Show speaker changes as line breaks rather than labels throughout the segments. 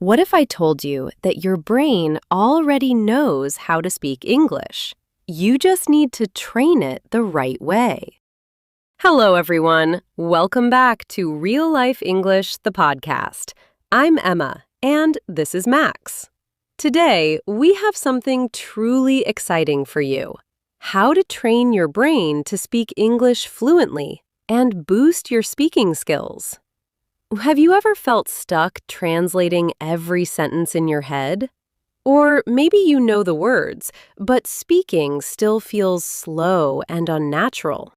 What if I told you that your brain already knows how to speak English? You just need to train it the right way. Hello, everyone. Welcome back to Real Life English, the podcast. I'm Emma, and this is Max. Today, we have something truly exciting for you. How to train your brain to speak English fluently and boost your speaking skills. Have you ever felt stuck translating every sentence in your head? Or maybe you know the words, but speaking still feels slow and unnatural.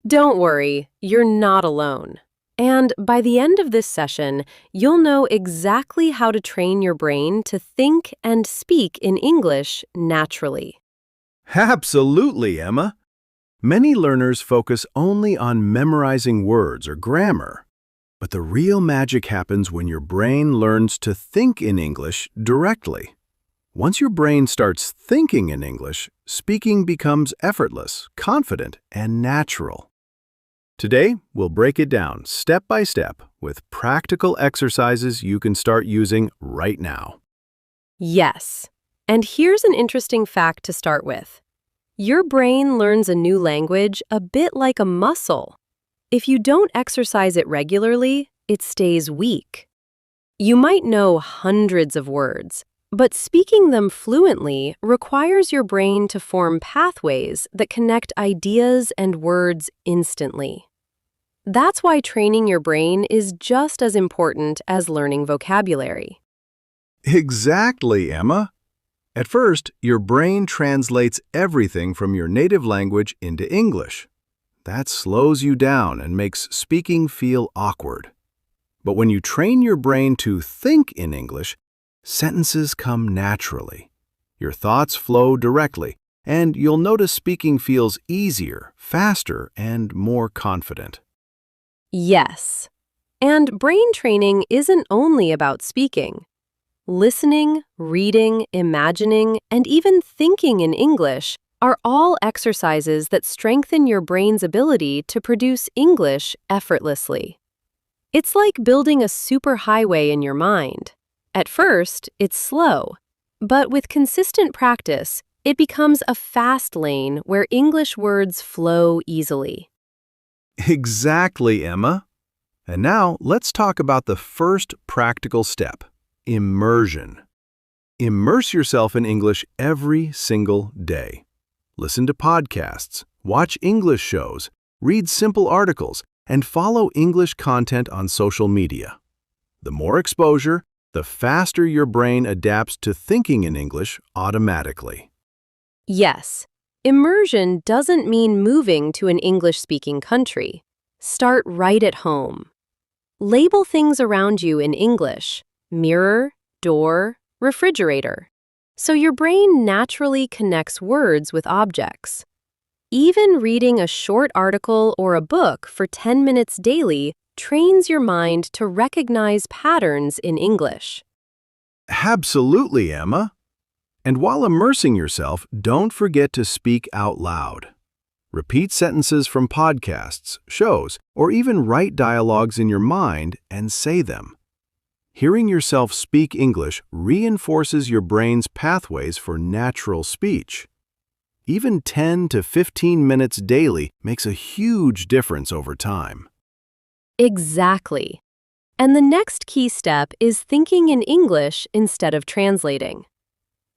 Don't worry, you're not alone. And by the end of this session, you'll know exactly how to train your brain to think and speak in English naturally.
Absolutely, Emma. Many learners focus only on memorizing words or grammar. But the real magic happens when your brain learns to think in English directly. Once your brain starts thinking in English, speaking becomes effortless, confident, and natural. Today, we'll break it down step by step with practical exercises you can start using right now.
Yes. And here's an interesting fact to start with. Your brain learns a new language a bit like a muscle. If you don't exercise it regularly, it stays weak. You might know hundreds of words, but speaking them fluently requires your brain to form pathways that connect ideas and words instantly. That's why training your brain is just as important as learning vocabulary.
Exactly, Emma. At first, your brain translates everything from your native language into English. That slows you down and makes speaking feel awkward. But when you train your brain to think in English, sentences come naturally. Your thoughts flow directly, and you'll notice speaking feels easier, faster, and more confident.
Yes. And brain training isn't only about speaking. Listening, reading, imagining, and even thinking in English are all exercises that strengthen your brain's ability to produce English effortlessly. It's like building a superhighway in your mind. At first, it's slow, but with consistent practice, it becomes a fast lane where English words flow easily.
Exactly, Emma. And now, let's talk about the first practical step, immersion. Immerse yourself in English every single day. Listen to podcasts, watch English shows, read simple articles, and follow English content on social media. The more exposure, the faster your brain adapts to thinking in English automatically.
Yes, immersion doesn't mean moving to an English-speaking country. Start right at home. Label things around you in English: mirror, door, refrigerator. So your brain naturally connects words with objects. Even reading a short article or a book for 10 minutes daily trains your mind to recognize patterns in English.
Absolutely, Emma. And while immersing yourself, don't forget to speak out loud. Repeat sentences from podcasts, shows, or even write dialogues in your mind and say them. Hearing yourself speak English reinforces your brain's pathways for natural speech. Even 10 to 15 minutes daily makes a huge difference over time.
Exactly. And the next key step is thinking in English instead of translating.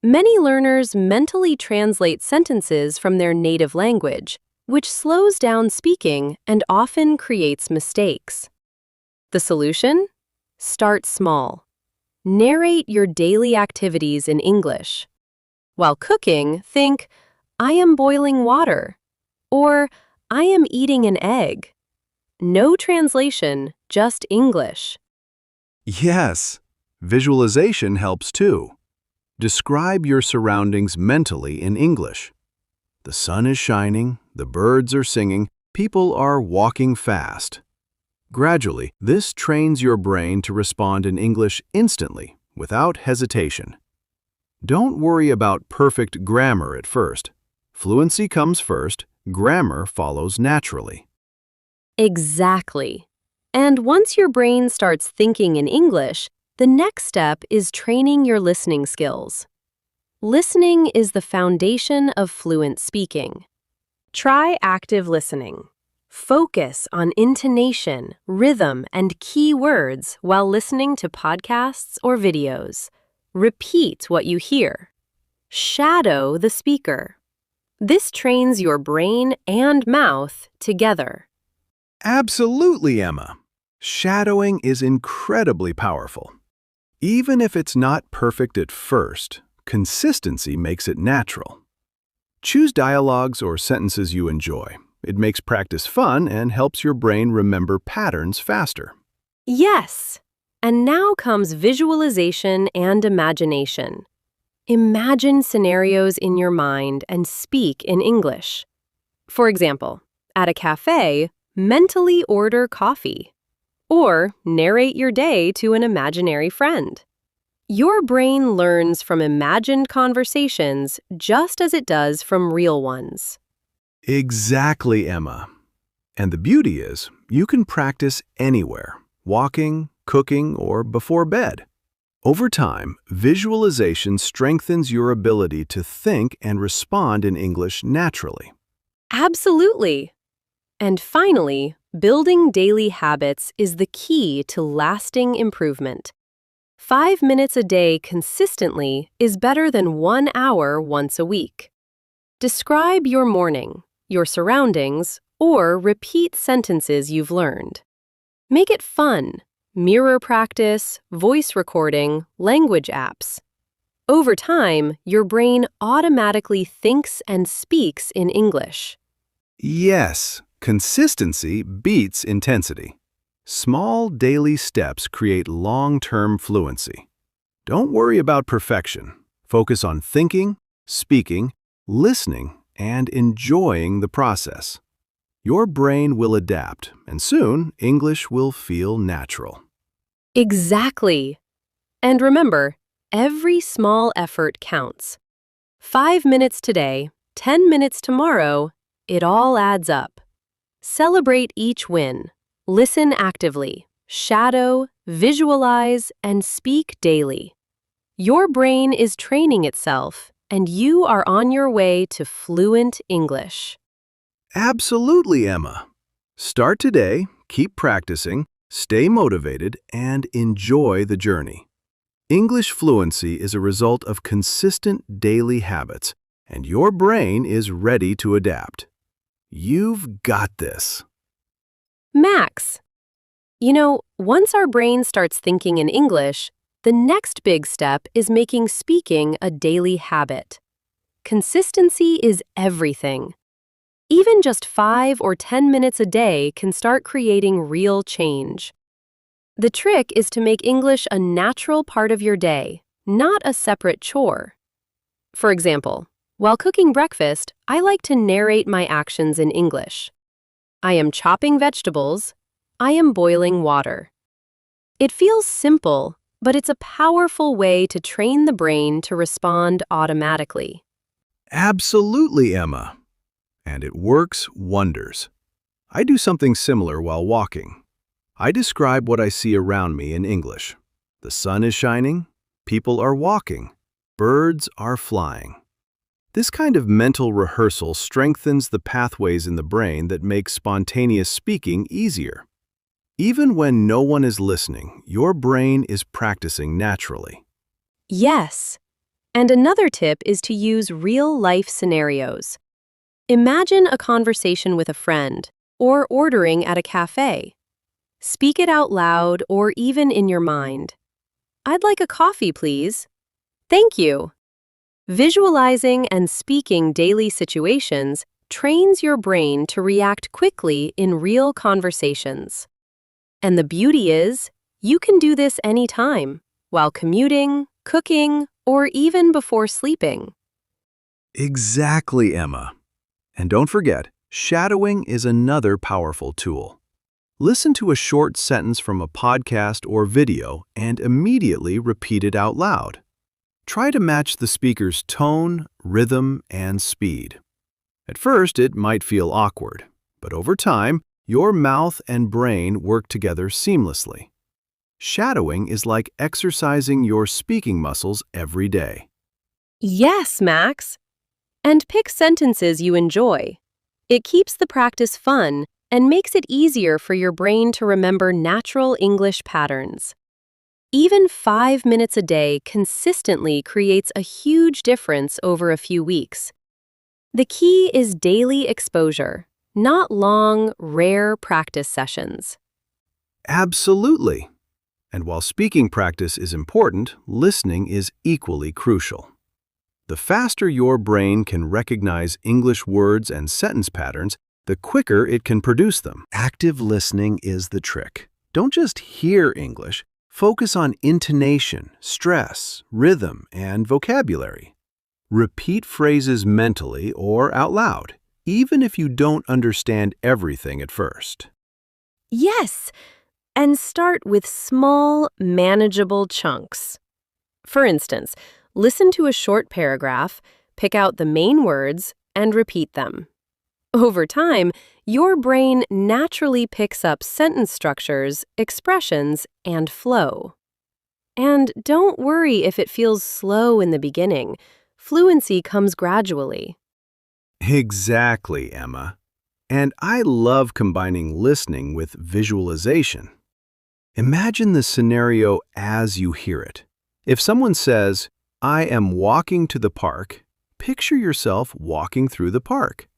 Many learners mentally translate sentences from their native language, which slows down speaking and often creates mistakes. The solution? Start small. Narrate your daily activities in English. While cooking, think, "I am boiling water," or "I am eating an egg." No translation, just English.
Yes, visualization helps too. Describe your surroundings mentally in English. The sun is shining, the birds are singing, people are walking fast. Gradually, this trains your brain to respond in English instantly, without hesitation. Don't worry about perfect grammar at first. Fluency comes first, grammar follows naturally.
Exactly. And once your brain starts thinking in English, The next step is training your listening skills. Listening is the foundation of fluent speaking. Try active listening. Focus on intonation, rhythm, and key words while listening to podcasts or videos. Repeat what you hear. Shadow the speaker. This trains your brain and mouth together.
Absolutely, Emma. Shadowing is incredibly powerful. Even if it's not perfect at first, consistency makes it natural. Choose dialogues or sentences you enjoy. It makes practice fun and helps your brain remember patterns faster.
Yes! And now comes visualization and imagination. Imagine scenarios in your mind and speak in English. For example, at a cafe, mentally order coffee. Or narrate your day to an imaginary friend. Your brain learns from imagined conversations just as it does from real ones.
Exactly, Emma. And the beauty is, you can practice anywhere, walking, cooking, or before bed. Over time, visualization strengthens your ability to think and respond in English naturally.
Absolutely! And finally, building daily habits is the key to lasting improvement. 5 minutes a day consistently is better than 1 hour once a week. Describe your morning, your surroundings, or repeat sentences you've learned. Make it fun. Mirror practice, voice recording, language apps. Over time, your brain automatically thinks and speaks in English.
Yes, consistency beats intensity. Small daily steps create long-term fluency. Don't worry about perfection. Focus on thinking, speaking, listening, and enjoying the process. Your brain will adapt, and soon English will feel natural.
Exactly. And remember, every small effort counts. 5 minutes today, 10 minutes tomorrow, it all adds up. Celebrate each win. Listen actively, shadow, visualize, and speak daily. Your brain is training itself, and you are on your way to fluent English.
Absolutely, Emma. Start today, keep practicing, stay motivated, and enjoy the journey. English fluency is a result of consistent daily habits, and your brain is ready to adapt. You've got this.
Max, once our brain starts thinking in English, the next big step is making speaking a daily habit. Consistency is everything. Even just 5 or 10 minutes a day can start creating real change. The trick is to make English a natural part of your day, not a separate chore. For example, while cooking breakfast, I like to narrate my actions in English. I am chopping vegetables. I am boiling water. It feels simple, but it's a powerful way to train the brain to respond automatically.
Absolutely, Emma. And it works wonders. I do something similar while walking. I describe what I see around me in English. The sun is shining, people are walking, birds are flying. This kind of mental rehearsal strengthens the pathways in the brain that make spontaneous speaking easier. Even when no one is listening, your brain is practicing naturally.
Yes. And another tip is to use real-life scenarios. Imagine a conversation with a friend or ordering at a cafe. Speak it out loud or even in your mind. I'd like a coffee, please. Thank you. Visualizing and speaking daily situations trains your brain to react quickly in real conversations. And the beauty is, you can do this anytime, while commuting, cooking, or even before sleeping.
Exactly, Emma. And don't forget, shadowing is another powerful tool. Listen to a short sentence from a podcast or video and immediately repeat it out loud. Try to match the speaker's tone, rhythm, and speed. At first, it might feel awkward, but over time, your mouth and brain work together seamlessly. Shadowing is like exercising your speaking muscles every day.
Yes, Max. And pick sentences you enjoy. It keeps the practice fun and makes it easier for your brain to remember natural English patterns. Even 5 minutes a day consistently creates a huge difference over a few weeks. The key is daily exposure, not long, rare practice sessions.
Absolutely. And while speaking practice is important, listening is equally crucial. The faster your brain can recognize English words and sentence patterns, the quicker it can produce them. Active listening is the trick. Don't just hear English. Focus on intonation, stress, rhythm, and vocabulary. Repeat phrases mentally or out loud, even if you don't understand everything at first.
Yes, and start with small, manageable chunks. For instance, listen to a short paragraph, pick out the main words, and repeat them. Over time, your brain naturally picks up sentence structures, expressions, and flow. And don't worry if it feels slow in the beginning. Fluency comes gradually.
Exactly, Emma. And I love combining listening with visualization. Imagine the scenario as you hear it. If someone says, "I am walking to the park," picture yourself walking through the park.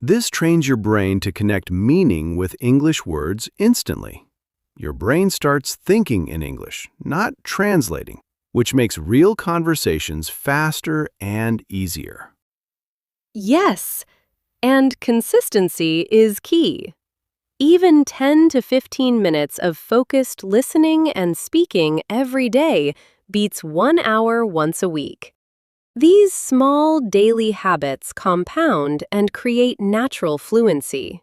This trains your brain to connect meaning with English words instantly. Your brain starts thinking in English, not translating, which makes real conversations faster and easier.
Yes, and consistency is key. Even 10 to 15 minutes of focused listening and speaking every day beats 1 hour once a week. These small daily habits compound and create natural fluency.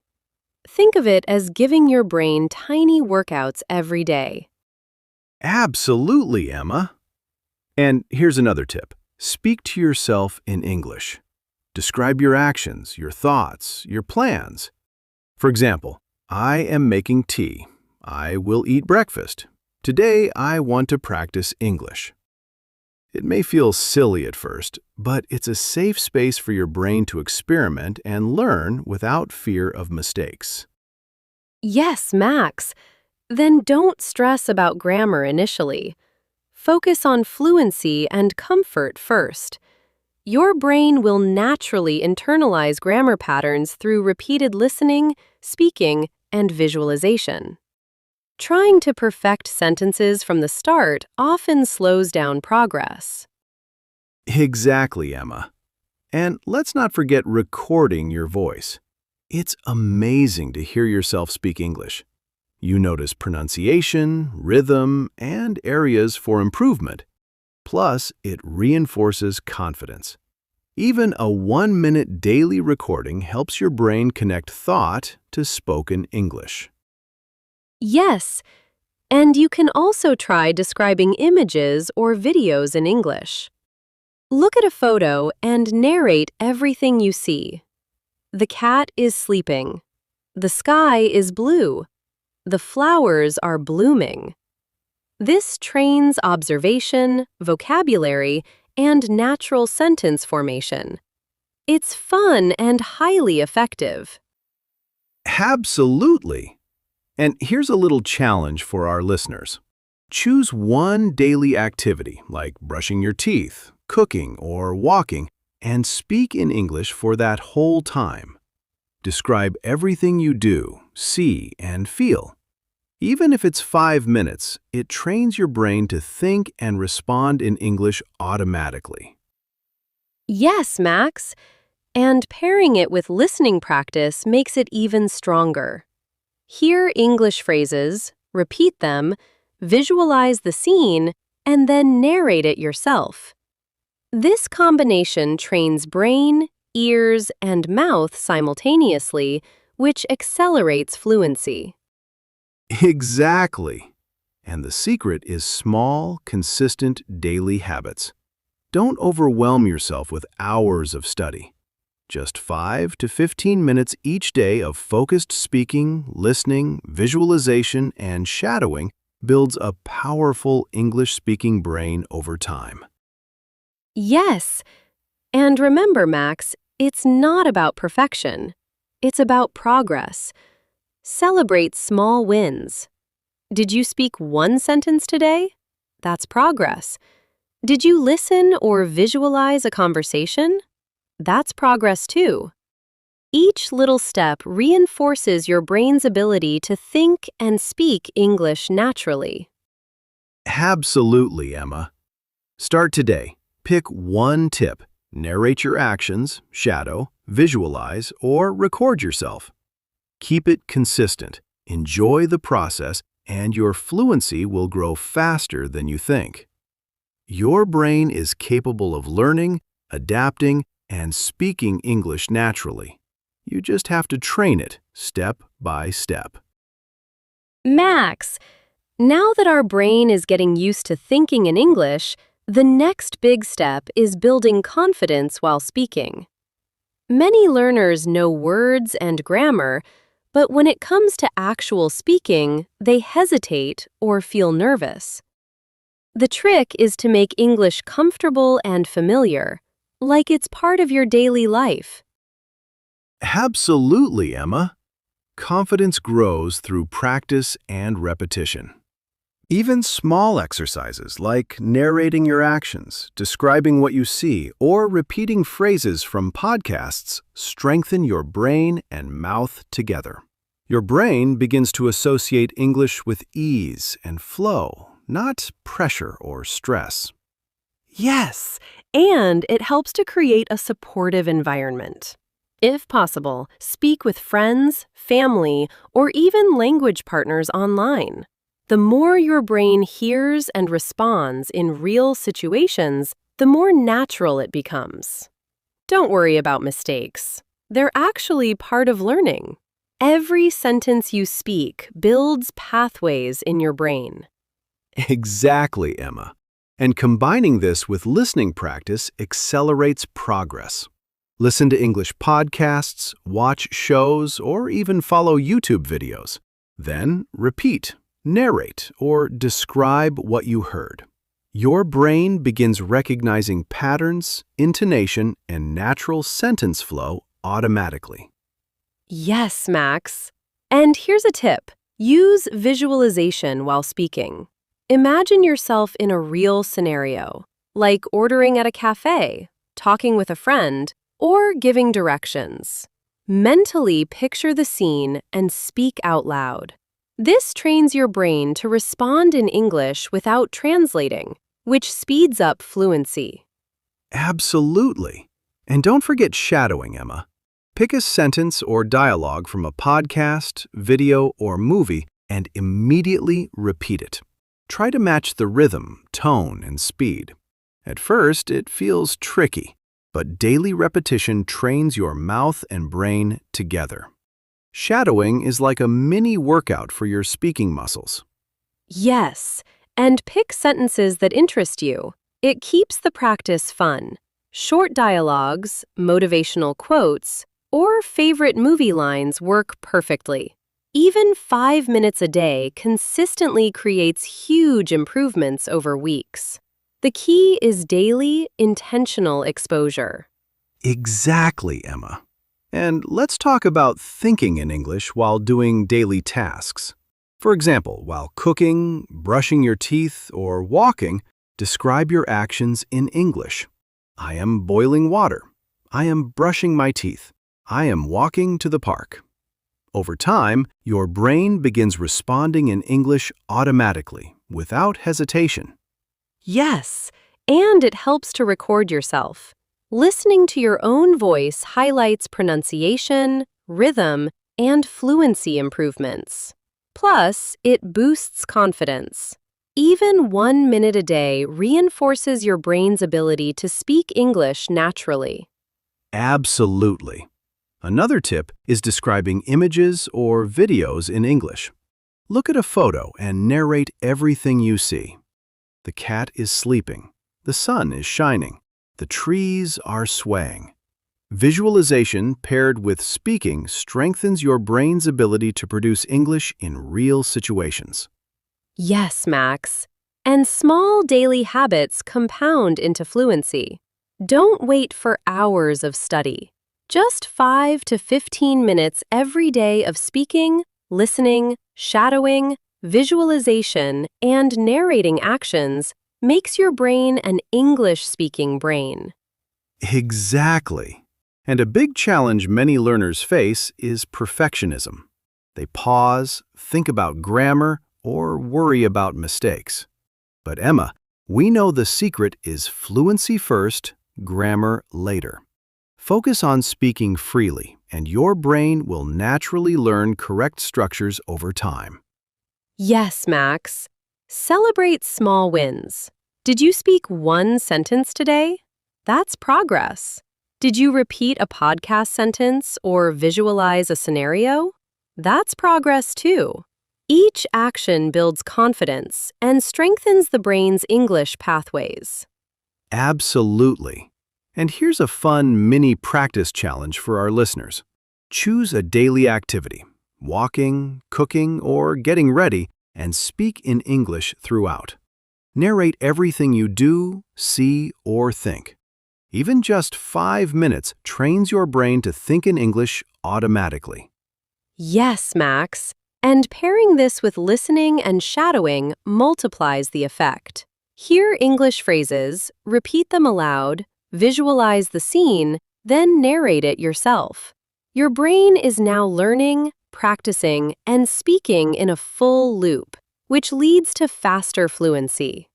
Think of it as giving your brain tiny workouts every day.
Absolutely, Emma. And here's another tip. Speak to yourself in English. Describe your actions, your thoughts, your plans. For example, "I am making tea. I will eat breakfast. Today I want to practice English." It may feel silly at first, but it's a safe space for your brain to experiment and learn without fear of mistakes.
Yes, Max. Then don't stress about grammar initially. Focus on fluency and comfort first. Your brain will naturally internalize grammar patterns through repeated listening, speaking, and visualization. Trying to perfect sentences from the start often slows down progress.
Exactly, Emma. And let's not forget recording your voice. It's amazing to hear yourself speak English. You notice pronunciation, rhythm, and areas for improvement. Plus, it reinforces confidence. Even a 1-minute daily recording helps your brain connect thought to spoken English.
Yes, and you can also try describing images or videos in English. Look at a photo and narrate everything you see. The cat is sleeping. The sky is blue. The flowers are blooming. This trains observation, vocabulary, and natural sentence formation. It's fun and highly effective.
Absolutely. And here's a little challenge for our listeners. Choose one daily activity, like brushing your teeth, cooking, or walking, and speak in English for that whole time. Describe everything you do, see, and feel. Even if it's 5 minutes, it trains your brain to think and respond in English automatically.
Yes, Max. And pairing it with listening practice makes it even stronger. Hear English phrases, repeat them, visualize the scene, and then narrate it yourself. This combination trains brain, ears, and mouth simultaneously, which accelerates fluency.
Exactly. And the secret is small, consistent daily habits. Don't overwhelm yourself with hours of study. Just 5 to 15 minutes each day of focused speaking, listening, visualization, and shadowing builds a powerful English-speaking brain over time.
Yes. And remember, Max, it's not about perfection. It's about progress. Celebrate small wins. Did you speak one sentence today? That's progress. Did you listen or visualize a conversation? That's progress too. Each little step reinforces your brain's ability to think and speak English naturally.
Absolutely, Emma. Start today. Pick one tip. Narrate your actions, shadow, visualize, or record yourself. Keep it consistent. Enjoy the process, and your fluency will grow faster than you think. Your brain is capable of learning, adapting, and speaking English naturally. You just have to train it step by step.
Max, now that our brain is getting used to thinking in English, the next big step is building confidence while speaking. Many learners know words and grammar, but when it comes to actual speaking, they hesitate or feel nervous. The trick is to make English comfortable and familiar, like it's part of your daily life.
Absolutely, Emma. Confidence grows through practice and repetition. Even small exercises like narrating your actions, describing what you see, or repeating phrases from podcasts strengthen your brain and mouth together. Your brain begins to associate English with ease and flow, not pressure or stress.
Yes, and it helps to create a supportive environment. If possible, speak with friends, family, or even language partners online. The more your brain hears and responds in real situations, the more natural it becomes. Don't worry about mistakes. They're actually part of learning. Every sentence you speak builds pathways in your brain.
Exactly, Emma. And combining this with listening practice accelerates progress. Listen to English podcasts, watch shows, or even follow YouTube videos. Then repeat, narrate, or describe what you heard. Your brain begins recognizing patterns, intonation, and natural sentence flow automatically.
Yes, Max. And here's a tip. Use visualization while speaking. Imagine yourself in a real scenario, like ordering at a cafe, talking with a friend, or giving directions. Mentally picture the scene and speak out loud. This trains your brain to respond in English without translating, which speeds up fluency.
Absolutely. And don't forget shadowing, Emma. Pick a sentence or dialogue from a podcast, video, or movie and immediately repeat it. Try to match the rhythm, tone, and speed. At first, it feels tricky, but daily repetition trains your mouth and brain together. Shadowing is like a mini workout for your speaking muscles.
Yes, and pick sentences that interest you. It keeps the practice fun. Short dialogues, motivational quotes, or favorite movie lines work perfectly. Even 5 minutes a day consistently creates huge improvements over weeks. The key is daily, intentional exposure.
Exactly, Emma. And let's talk about thinking in English while doing daily tasks. For example, while cooking, brushing your teeth, or walking, describe your actions in English. I am boiling water. I am brushing my teeth. I am walking to the park. Over time, your brain begins responding in English automatically, without hesitation.
Yes, and it helps to record yourself. Listening to your own voice highlights pronunciation, rhythm, and fluency improvements. Plus, it boosts confidence. Even 1 minute a day reinforces your brain's ability to speak English naturally.
Absolutely. Another tip is describing images or videos in English. Look at a photo and narrate everything you see. The cat is sleeping. The sun is shining. The trees are swaying. Visualization paired with speaking strengthens your brain's ability to produce English in real situations.
Yes, Max. And small daily habits compound into fluency. Don't wait for hours of study. Just 5 to 15 minutes every day of speaking, listening, shadowing, visualization, and narrating actions makes your brain an English-speaking brain.
Exactly. And a big challenge many learners face is perfectionism. They pause, think about grammar, or worry about mistakes. But Emma, we know the secret is fluency first, grammar later. Focus on speaking freely, and your brain will naturally learn correct structures over time.
Yes, Max. Celebrate small wins. Did you speak one sentence today? That's progress. Did you repeat a podcast sentence or visualize a scenario? That's progress too. Each action builds confidence and strengthens the brain's English pathways.
Absolutely. And here's a fun mini practice challenge for our listeners. Choose a daily activity, walking, cooking, or getting ready, and speak in English throughout. Narrate everything you do, see, or think. Even just 5 minutes trains your brain to think in English automatically.
Yes, Max. And pairing this with listening and shadowing multiplies the effect. Hear English phrases, repeat them aloud, visualize the scene, then narrate it yourself. Your brain is now learning, practicing, and speaking in a full loop, which leads to faster fluency.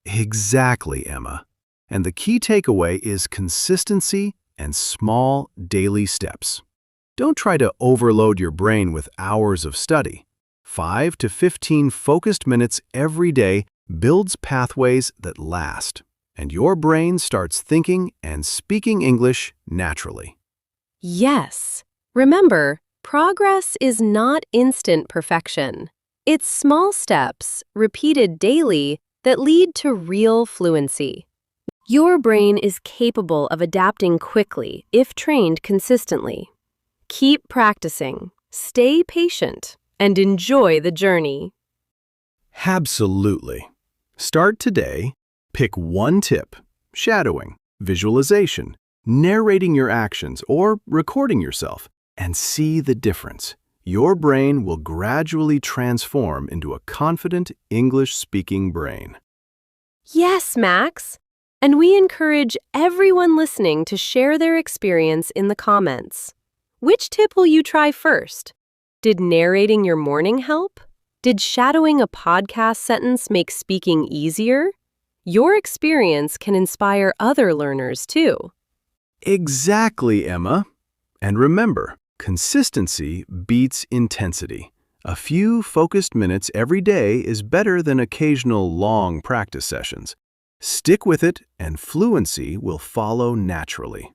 Exactly, Emma. And the key takeaway is consistency and small daily steps. Don't try to overload your brain with hours of study. 5 to 15 focused minutes every day builds pathways that last, and your brain starts thinking and speaking English naturally.
Yes. Remember, progress is not instant perfection. It's small steps, repeated daily, that lead to real fluency. Your brain is capable of adapting quickly if trained consistently. Keep practicing, stay patient, and enjoy the journey.
Absolutely. Start today. Pick one tip: shadowing, visualization, narrating your actions, or recording yourself, and see the difference. Your brain will gradually transform into a confident English-speaking brain.
Yes, Max. And we encourage everyone listening to share their experience in the comments. Which tip will you try first? Did narrating your morning help? Did shadowing a podcast sentence make speaking easier? Your experience can inspire other learners too.
Exactly, Emma. And remember, consistency beats intensity. A few focused minutes every day is better than occasional long practice sessions. Stick with it, and fluency will follow naturally.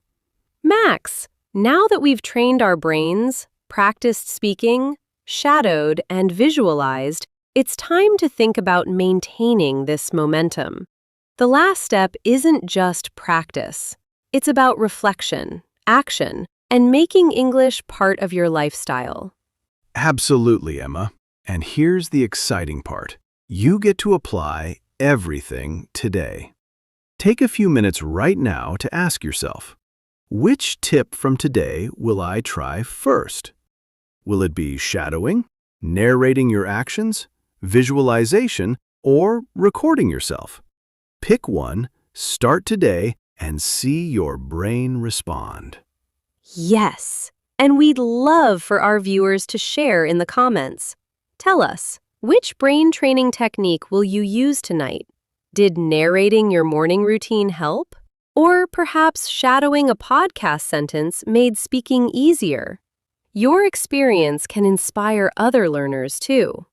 Max, now that we've trained our brains, practiced speaking, shadowed, and visualized, it's time to think about maintaining this momentum. The last step isn't just practice. It's about reflection, action, and making English part of your lifestyle.
Absolutely, Emma. And here's the exciting part. You get to apply everything today. Take a few minutes right now to ask yourself, which tip from today will I try first? Will it be shadowing, narrating your actions, visualization, or recording yourself? Pick one, start today, and see your brain respond.
Yes, and we'd love for our viewers to share in the comments. Tell us, which brain training technique will you use tonight? Did narrating your morning routine help? Or perhaps shadowing a podcast sentence made speaking easier? Your experience can inspire other learners too.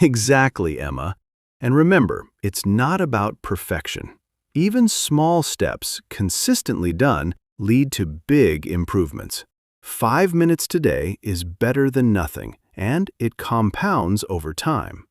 Exactly, Emma. And remember, it's not about perfection. Even small steps, consistently done, lead to big improvements. 5 minutes today is better than nothing, and it compounds over time.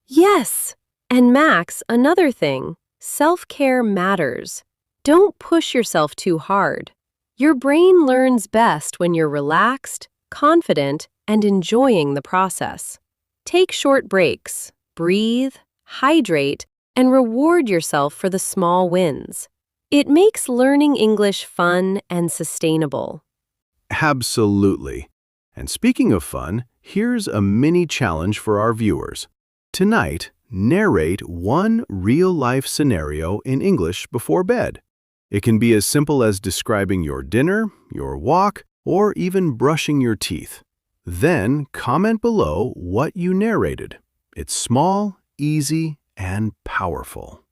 Yes, and Max, another thing, self-care matters. Don't push yourself too hard. Your brain learns best when you're relaxed, confident, and enjoying the process. Take short breaks, breathe, hydrate, and reward yourself for the small wins. It makes learning English fun and sustainable.
Absolutely. And speaking of fun, here's a mini challenge for our viewers. Tonight, narrate one real-life scenario in English before bed. It can be as simple as describing your dinner, your walk, or even brushing your teeth. Then comment below what you narrated. It's small, easy, and powerful.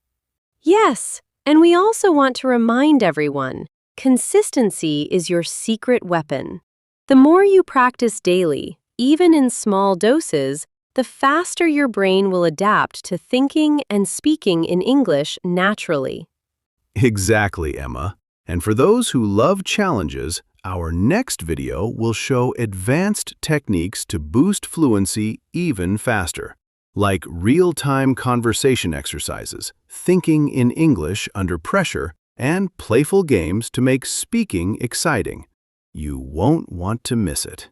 Yes, and we also want to remind everyone, consistency is your secret weapon. The more you practice daily, even in small doses, the faster your brain will adapt to thinking and speaking in English naturally.
Exactly, Emma. And for those who love challenges, our next video will show advanced techniques to boost fluency even faster, like real-time conversation exercises, thinking in English under pressure, and playful games to make speaking exciting. You won't want to miss it.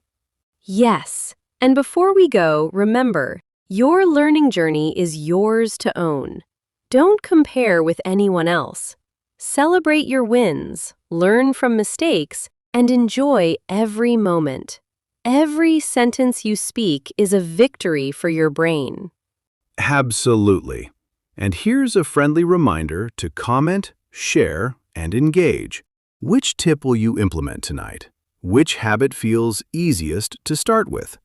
Yes, and before we go, remember, your learning journey is yours to own. Don't compare with anyone else. Celebrate your wins, learn from mistakes, and enjoy every moment. Every sentence you speak is a victory for your brain.
Absolutely. And here's a friendly reminder to comment, share, and engage. Which tip will you implement tonight? Which habit feels easiest to start with?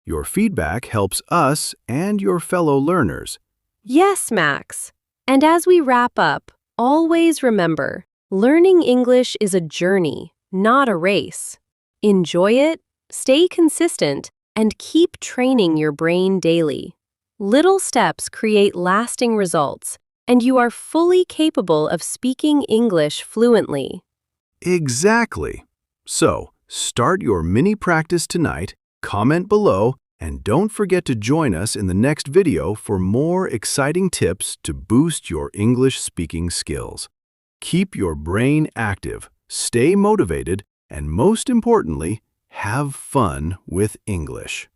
Your feedback helps us and your fellow learners.
Yes, Max. And as we wrap up, always remember, learning English is a journey, not a race. Enjoy it, stay consistent, and keep training your brain daily. Little steps create lasting results, and you are fully capable of speaking English fluently.
Exactly. So, start your mini practice tonight, comment below, and don't forget to join us in the next video for more exciting tips to boost your English speaking skills. Keep your brain active, stay motivated, and most importantly, have fun with English.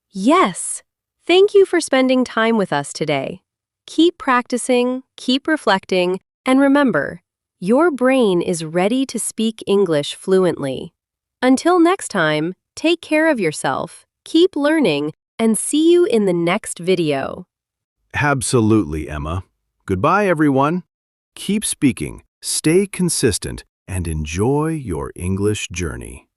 Yes! Thank you for spending time with us today. Keep practicing, keep reflecting, and remember, your brain is ready to speak English fluently. Until next time, take care of yourself, keep learning, and see you in the next video.
Absolutely, Emma. Goodbye, everyone. Keep speaking, stay consistent, and enjoy your English journey.